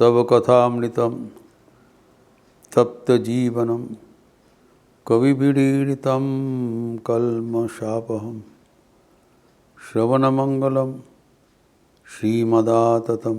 तव कथामृतं तप्तजीवनं कविभिरीडितं कल्मषापहं श्रवणमंगलं श्रीमदाततं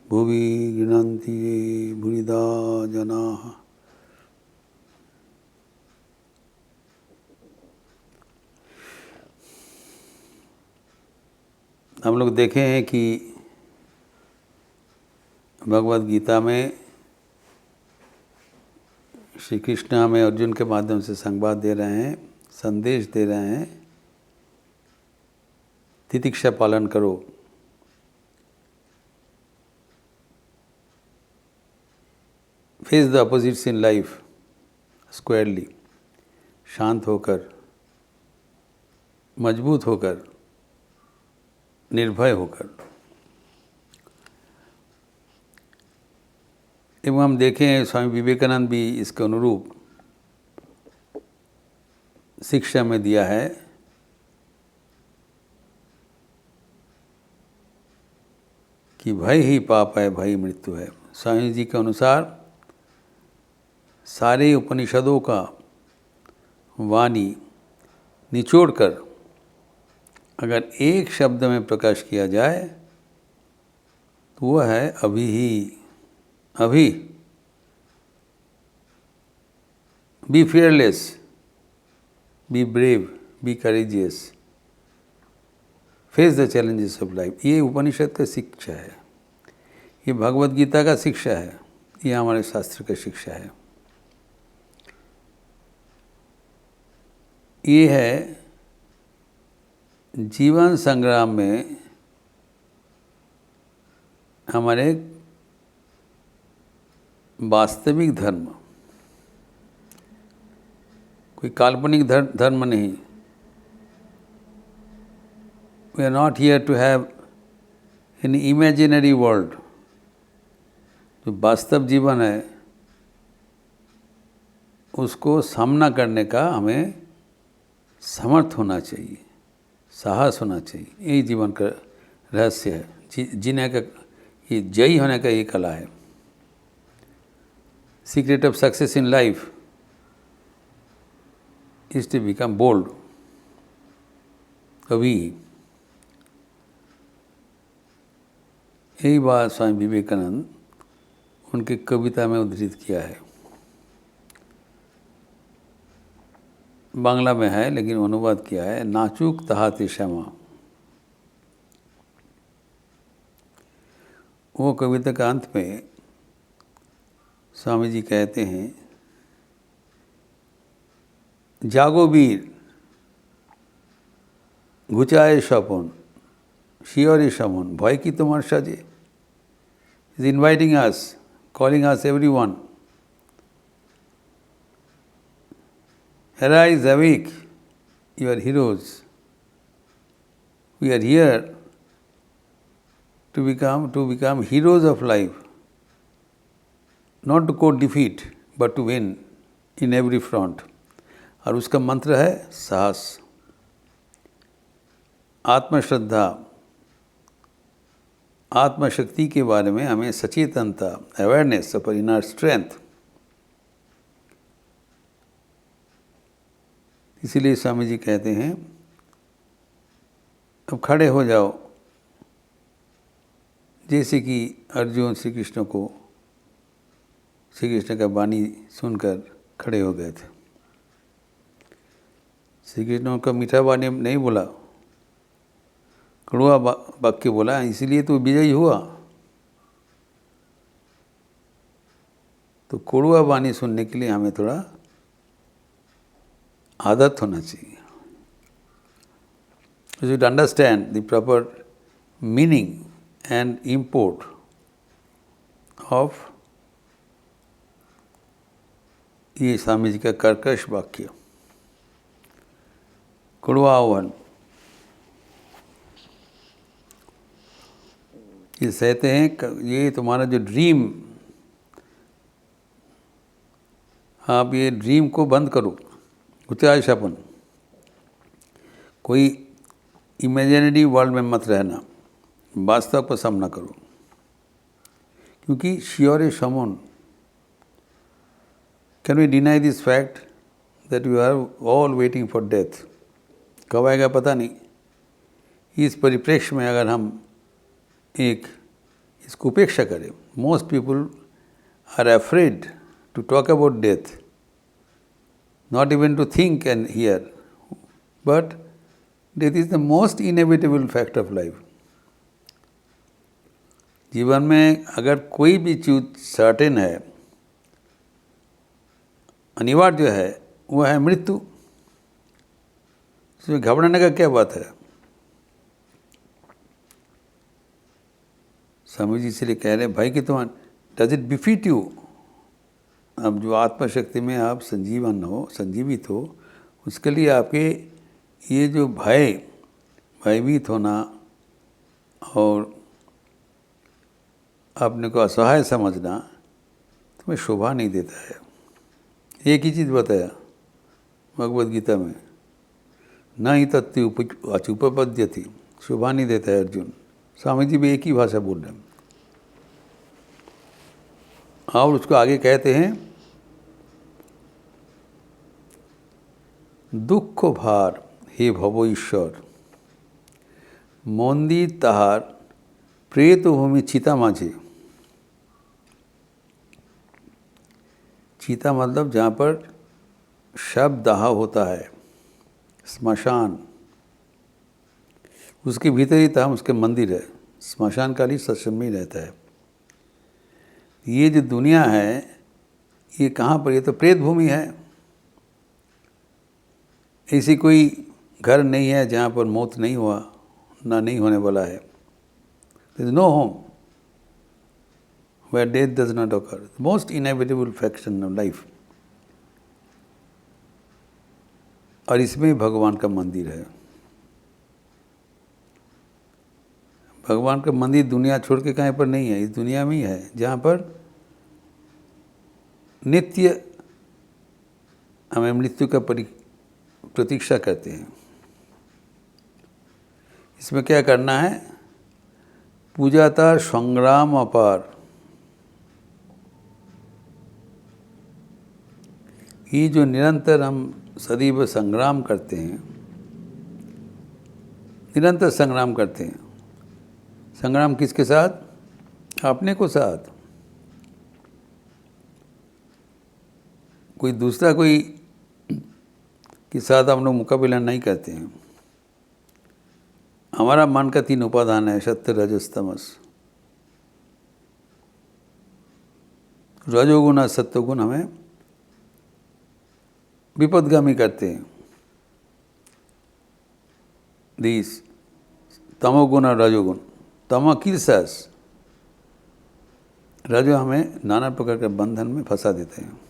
भुवि गृह्णन्ति ये भूरिदा जनाः। हम लोग देखे हैं कि भगवद गीता में श्री कृष्ण हमें अर्जुन के माध्यम से संवाद दे रहे हैं, संदेश दे रहे हैं, तितिक्षा पालन करो। Face the opposites in life स्क्वायरली, शांत होकर, मजबूत होकर, निर्भय होकर। एवं हम देखें स्वामी विवेकानंद भी इसके अनुरूप शिक्षा में दिया है कि भय ही पाप है, भय मृत्यु है। स्वामी जी के अनुसार सारे उपनिषदों का वाणी निचोड़कर अगर एक शब्द में प्रकाश किया जाए तो वह है अभी ही। अभी be fearless, be brave, be courageous, face the challenges of life. ये उपनिषद का शिक्षा है, ये भगवद गीता का शिक्षा है, ये हमारे शास्त्र का शिक्षा है। ये है जीवन संग्राम में हमारे वास्तविक धर्म, कोई काल्पनिक धर्म नहीं। We are not here to have an imaginary world. जो वास्तव जीवन है उसको सामना करने का हमें समर्थ होना चाहिए, साहस होना चाहिए। यही जीवन का रहस्य है, जीने का, ये जयी होने का ये कला है। Secret of success in life is to become bold, कवि। यही बात स्वामी विवेकानंद उनकी कविता में उद्धृत किया है। बांग्ला में है लेकिन अनुवाद किया है, नाचुक तहाते श्यामा। वो कविता का अंत में स्वामी जी कहते हैं, जागो वीर घुचाए स्वपन शियरे समन, भय की तुम्हार साजे। Is inviting us, calling us everyone, arise, awake, you are heroes. We are here to become heroes of life. Not to quote defeat, but to win in every front. और उसका मंत्र है साहस, आत्मश्रद्धा, आत्मशक्ति के बारे में हमें सचेतनता, अवेयरनेस ऑफ इनर स्ट्रेंथ। इसीलिए स्वामी जी कहते हैं, अब खड़े हो जाओ। जैसे कि अर्जुन श्री कृष्ण का वाणी सुनकर खड़े हो गए थे। श्री कृष्ण का मीठा वाणी नहीं बोला, कड़वा वाक्य बोला, इसीलिए तो विजयी हुआ। तो कड़वा वाणी सुनने के लिए हमें थोड़ा आदत होना चाहिए। You should understand the proper meaning and import of ये स्वामी जी का कर्कश वाक्य। कड़वा आह्वान, ये कहते हैं ये तुम्हारा जो ड्रीम, आप ये ड्रीम को बंद करो, उत्याशापन। कोई इमेजिनरी वर्ल्ड में मत रहना, वास्तव का सामना करो। क्योंकि sure a summon can we deny this fact that we are all waiting for death. कब आएगा पता नहीं। इस परिप्रेक्ष्य में अगर हम इसको उपेक्षा करें, most people are afraid to talk about death, not even to think and hear, but death is the most inevitable fact of life. जीवन में अगर कोई भी चीज सर्टेन है, अनिवार्य जो है, वो है मृत्यु। इसमें घबराने का क्या बात है। स्वामी जी इसलिए कह रहे हैं भाई कि तुम डज इट बिफिट यू, अब जो आत्मशक्ति में आप संजीवित हो, उसके लिए आपके ये जो भयभीत होना और अपने को असहाय समझना तुम्हें शोभा नहीं देता है। एक ही चीज़ बताया भगवद गीता में, न ही तत्व अचुपपद्यति, शोभा नहीं देता है अर्जुन। स्वामी जी भी एक ही भाषा बोल रहे हैं। और उसको आगे कहते हैं, दुख भार हे भवो ईश्वर, मंदिर ताहार प्रेत भूमि चिता माझे। चिता मतलब जहाँ पर शव दाह होता है, स्मशान, उसके भीतर ही था उसके मंदिर है। स्मशान काली सत्संग में रहता है। ये जो दुनिया है ये कहाँ पर, ये तो प्रेत भूमि है। ऐसी कोई घर नहीं है जहाँ पर मौत नहीं हुआ, ना नहीं होने वाला है। There is no home where death does not occur. The most inevitable fact of life. और इसमें भगवान का मंदिर है। भगवान का मंदिर दुनिया छोड़ के कहीं पर नहीं है, इस दुनिया में ही है, जहाँ पर नित्य हमें मृत्यु का प्रतीक्षा करते हैं। इसमें क्या करना है, पूजाता संग्राम अपार। ये जो निरंतर हम सदैव संग्राम करते हैं, निरंतर संग्राम करते हैं। संग्राम किसके साथ? अपने को साथ। कोई दूसरा कोई के साथ हम लोग मुकाबला नहीं करते हैं। हमारा मन का 3 उपादान है, सत्य रजस तमस। रजोगुण और सत्वगुण हमें विपदगामी करते हैं। दिस तमोगुण और रजोगुण। तमो किलसस, रजो हमें नाना प्रकार के बंधन में फंसा देते हैं।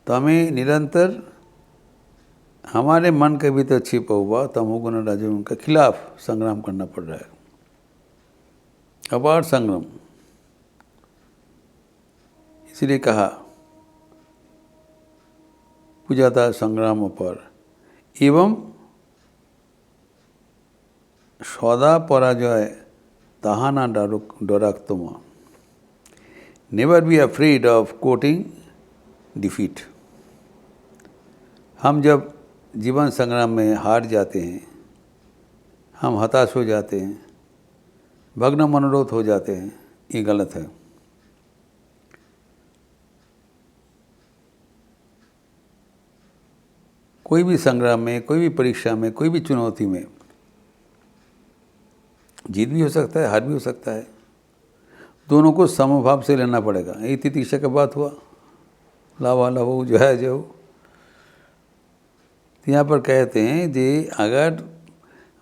तो हमें निरंतर हमारे मन के भीतर छिपा हुआ तमोगुण और रजोगुण के खिलाफ संग्राम करना पड़ रहा है। अपार संग्राम। इसलिए कहा पूजाता संग्राम पर एवं सदा पराजय ताहाना डराक तुमा। Never be afraid of coating defeat. हम जब जीवन संग्राम में हार जाते हैं, हम हताश हो जाते हैं, भग्न मनोरथ हो जाते हैं, ये गलत है। कोई भी संग्राम में, कोई भी परीक्षा में, कोई भी चुनौती में जीत भी हो सकता है, हार भी हो सकता है। दोनों को समभाव से लेना पड़ेगा। यही तितीक्षा का बात हुआ, लावा लहो जो है जो। तो यहाँ पर कहते हैं जे अगर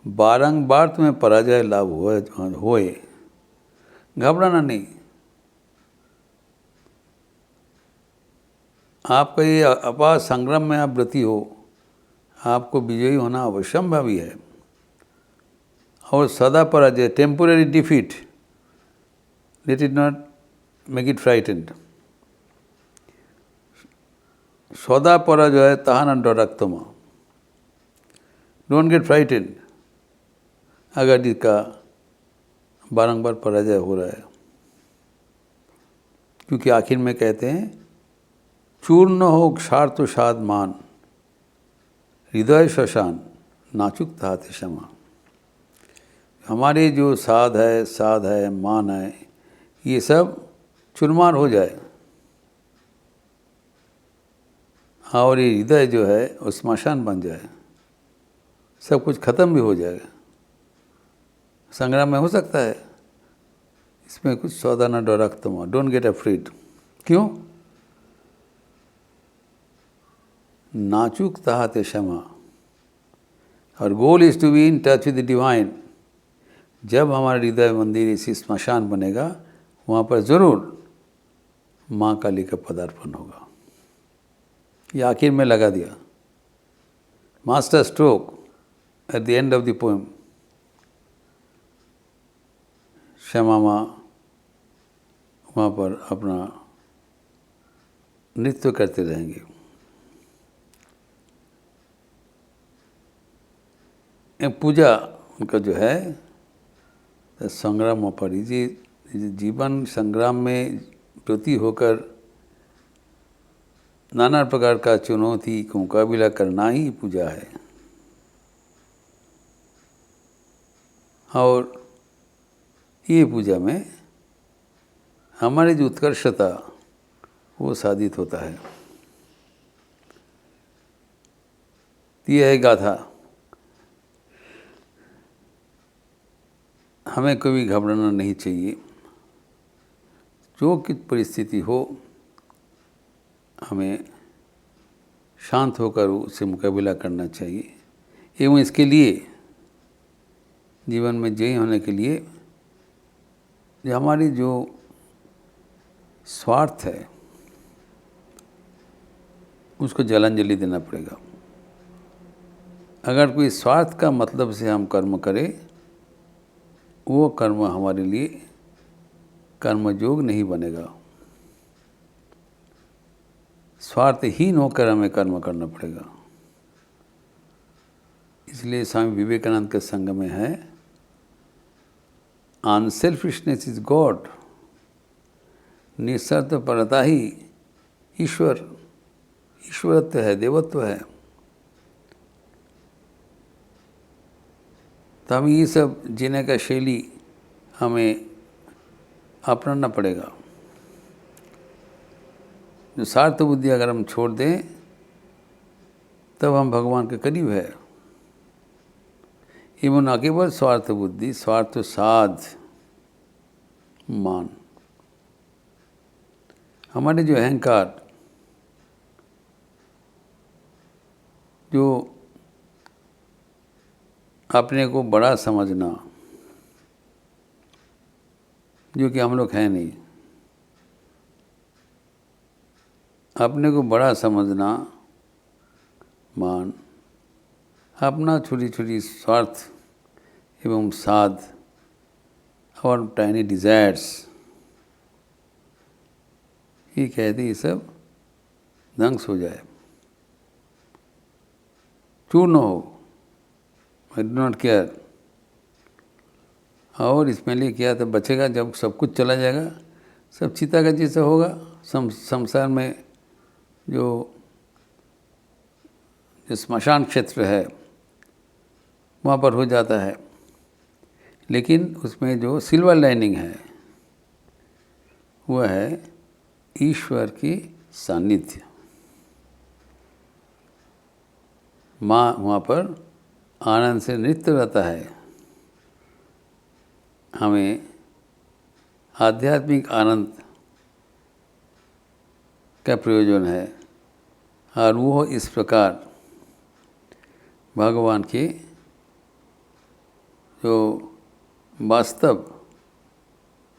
बारंबार तुम्हें पराजय लाभ होए, घबराना नहीं। आपका ये अपार संग्राम में आप व्रती हो, आपको विजयी होना अवश्यंभावी है। और सदा पराजय, temporary defeat, let it not make it frightened. सदा पराजय ताहाना डराक्तमा, डोंट गेट फ्राइटेंड अगर इसका बारंबार पराजय हो रहा है। क्योंकि आखिर में कहते हैं चूर्ण हो क्षार्त साध मान, हृदय शशान नाचुक ताते क्षमा। हमारे जो साध है मान है, ये सब चुरमार हो जाए और ये हृदय जो है वो स्मशान बन जाए, सब कुछ खत्म भी हो जाएगा। संग्राम में हो सकता है, इसमें कुछ सौदा न डर रख तुम, डोंट गेट अफ्रेड। क्यों? नाचुक ताहते क्षमा, और goal is to be in touch with the divine. जब हमारा हृदय मंदिर इसी स्मशान बनेगा, वहाँ पर ज़रूर माँ काली का पदार्पण होगा। ये आखिर में लगा दिया, master stroke at the end of the poem. Shyama माँ वहाँ पर अपना नृत्य करते रहेंगे। पूजा उनका जो है संग्राम पर, जीवन संग्राम में प्रति होकर नाना प्रकार का चुनौती का मुकाबला करना ही पूजा है। और ये पूजा में हमारी जो उत्कर्षता वो साधित होता है। यह है गाथा। हमें कभी घबराना नहीं चाहिए, जो कि परिस्थिति हो हमें शांत होकर उससे मुकाबला करना चाहिए। एवं इसके लिए जीवन में जयी होने के लिए जो हमारी जो स्वार्थ है उसको जलांजलि देना पड़ेगा। अगर कोई स्वार्थ का मतलब से हम कर्म करें, वो कर्म हमारे लिए कर्मयोग नहीं बनेगा। स्वार्थहीन होकर हमें कर्म करना पड़ेगा। इसलिए स्वामी विवेकानंद के संग में है, अनसेल्फिशनेस इज गॉड, निस्वार्थ परता ही ईश्वर, ईश्वरत्व है, देवत्व है। तो हम ये सब जीने का शैली हमें अपनाना पड़ेगा। जो स्वार्थ बुद्धि अगर हम छोड़ दें, तब हम भगवान के करीब है। एवं न केवल स्वार्थ बुद्धि, स्वार्थ साध मान। हमारे जो अहंकार, जो अपने को बड़ा समझना, जो कि हम लोग हैं नहीं, अपने को बड़ा समझना, मान, अपना छोटी छोटी स्वार्थ एवं साध और टाइनी डिज़ायर्स, ये कहते ये सब ध्वंस हो जाए, चूर्ण हो। I do not care. और इसमें लिए क्या तो बचेगा, जब सब कुछ चला जाएगा, सब चिता का जैसा होगा। संसार में जो स्मशान क्षेत्र है वहाँ पर हो जाता है। लेकिन उसमें जो सिल्वर लाइनिंग है वह है ईश्वर की सानिध्य। माँ वहाँ पर आनंद से नृत्य रहता है। हमें आध्यात्मिक आनंद का प्रयोजन है, और वो इस प्रकार भगवान के जो वास्तव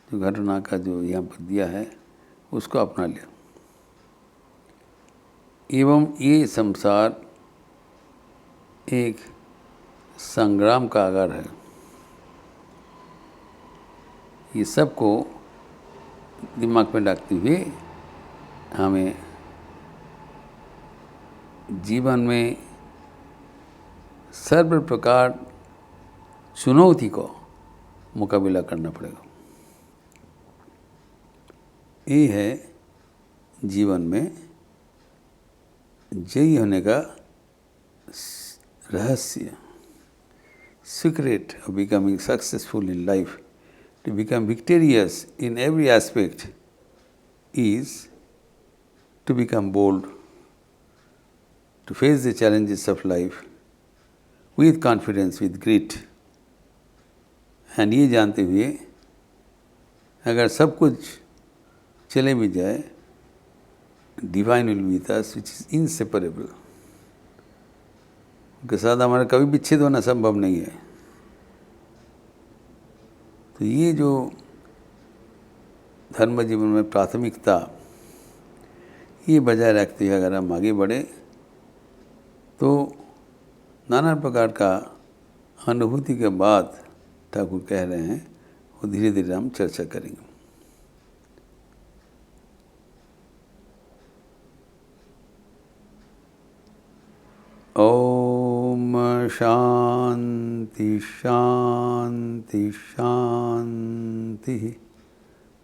जो घटना का जो यहाँ पर दिया है उसको अपना लिया। एवं ये संसार एक संग्राम का आगार है। ये सबको दिमाग में रखते हुए हमें जीवन में सर्व प्रकार चुनौती को मुकाबला करना पड़ेगा। ये है जीवन में जयी होने का रहस्य, secret of becoming successful in life, to become victorious in every aspect, is to become bold, to face the challenges of life with confidence, with grit, and ये जानते हुए अगर सब कुछ चले भी जाए, divine will be with us which is inseparable. उनके साथ हमारा कभी विच्छेद होना संभव नहीं है। तो ये जो धर्म जीवन में प्राथमिकता, ये बजाय रखते हुए अगर हम आगे बढ़े तो नाना प्रकार का अनुभूति के बाद ठाकुर कह रहे हैं वो धीरे धीरे हम चर्चा करेंगे। ओम शांति शांति शांति।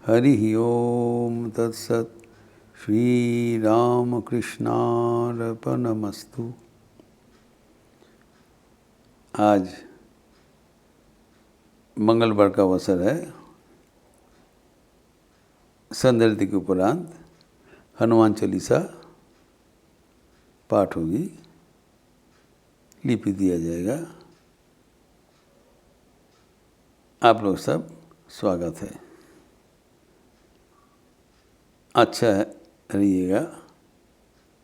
हरि ओम तत्सत। श्री राम कृष्णार्पणमस्तु। आज मंगलवार का अवसर है। संध्या आरती के उपरांत हनुमान चालीसा पाठ होगी, लिपि दिया जाएगा। आप लोग सब स्वागत है। अच्छा रहिएगा,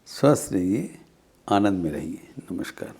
स्वस्थ रहिए, आनंद में रहिए। नमस्कार।